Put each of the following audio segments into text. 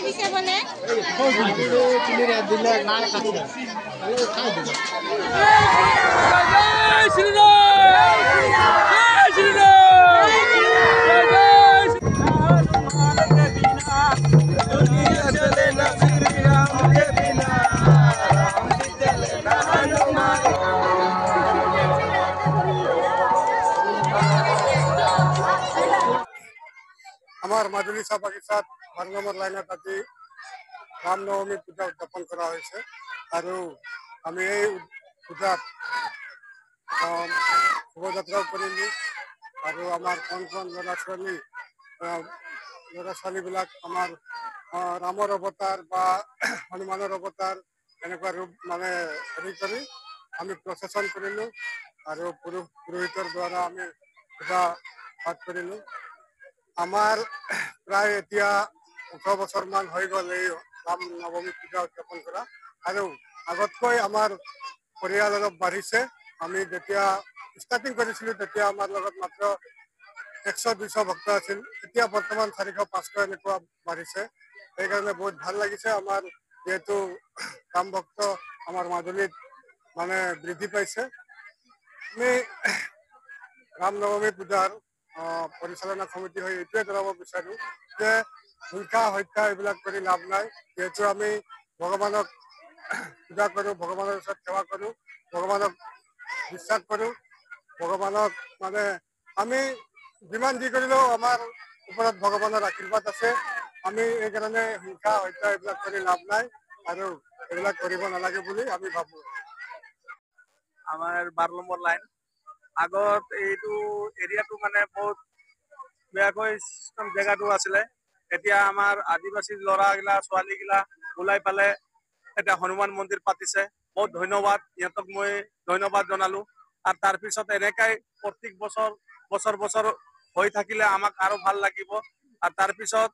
দিছে বলে আমাৰ মাজুলী চাহ বাগিচাত 12 নম্বৰ লাইনত আজি ৰামনৱমী পূজা উদযাপন কৰা হৈছে আৰু আমি এই পূজাত শোভাযাত্ৰাও কৰিলোঁ আৰু আমাৰ কণ ল'ৰা ছোৱালীবিলাক আমাৰ ৰামৰ অৱতাৰ বা হনুমানৰ অৱতাৰ এনেকুৱা ৰূপ মানে হেৰি কৰি আমি প্ৰচেছন কৰিলোঁ আৰু পুৰোহিতৰ দ্বাৰা আমি পূজা পাঠ কৰিলোঁ। আমাৰ প্ৰায় এতিয়া 18 বছৰমান হৈ গ'ল এই ৰাম নৱমী পূজা উদযাপন কৰা আৰু আগতকৈ আমাৰ পৰিয়াল অলপ বাঢ়িছে। আমি যেতিয়া ষ্টাৰ্টিং কৰিছিলোঁ তেতিয়া আমাৰ লগত মাত্ৰ 100-200 ভক্ত আছিল। এতিয়া বৰ্তমান 400-500 এনেকুৱা বাঢ়িছে। সেইকাৰণে বহুত ভাল লাগিছে। আমাৰ যেহেতু ৰাম ভক্ত আমাৰ মাজুলীত মানে বৃদ্ধি পাইছে। আমি ৰাম নৱমী পূজাৰ পৰিচালনা সমিতি হৈ এইটোৱে জনাব বিচাৰোঁ যে হিংসা হত্যা এইবিলাক কৰি লাভ নাই। যেহেতু আমি ভগৱানক পূজা কৰোঁ, ভগৱানৰ ওচৰত সেৱা কৰোঁ, ভগৱানক বিশ্বাস কৰোঁ, ভগৱানক মানে আমি যিমান যি কৰিলেও আমাৰ ওপৰত ভগৱানৰ আশীৰ্বাদ আছে। আমি এইকাৰণে হিংসা হত্যা এইবিলাক কৰি লাভ নাই আৰু এইবিলাক কৰিব নালাগে বুলি আমি ভাবোঁ। আমাৰ 12 নম্বৰ লাইন আগত এইটো এৰিয়াটো মানে বহুত বেয়াকৈ জেগাটো আছিলে। এতিয়া আমাৰ আদিবাসী ল'ৰাগিলা ছোৱালীগিলা ওলাই পালে এটা হনুমান মন্দিৰ পাতিছে। বহুত ধন্যবাদ, ইহঁতক মই ধন্যবাদ জনালোঁ। আৰু তাৰপিছত এনেকাই প্ৰত্যেক বছৰ হৈ থাকিলে আমাক আৰু ভাল লাগিব। আৰু তাৰপিছত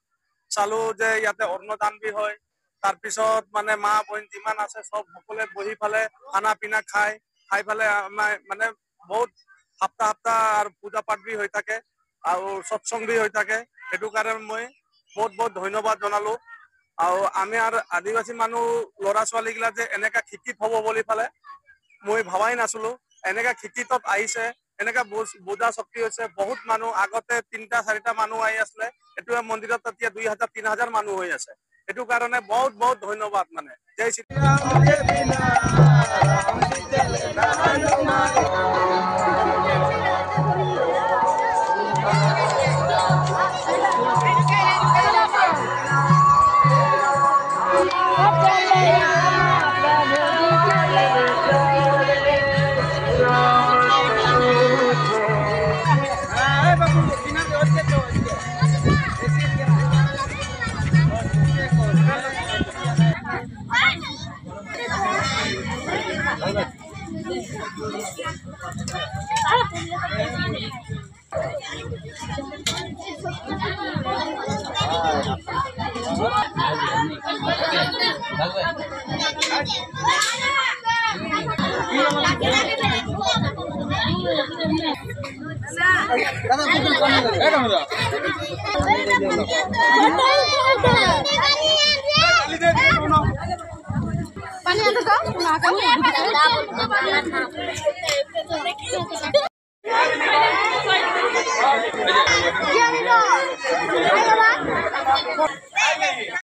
চালোঁ যে ইয়াতে অন্নদান হয়। তাৰপিছত মানে মা বহিন যিমান আছে চব সকলোৱে বহি ফালে খানা পিনা খাই ফালে আমাৰ মানে বহুত সপ্তাহ আৰু পূজা পাঠ হৈ থাকে আৰু সৎসং হৈ থাকে। সেইটো কাৰণে মই বহুত ধন্যবাদ জনালোঁ। আৰু আমি আৰু আদিবাসী মানুহ ল'ৰা ছোৱালীগিলা যে এনেকা শিক্ষিত হ'ব বুলি ফালে মই ভাবাই নাছিলোঁ। এনেকা শিক্ষিতত আহিছে, এনেকা বুজা শক্তি হৈছে। বহুত মানুহ আগতে 3-4টা মানুহ আহি আছিলে, এইটোৱে মন্দিৰত এতিয়া 2000-3000 মানুহ হৈ আছে। সেইটো কাৰণে বহুত ধন্যবাদ। মানে জয় শ্ৰী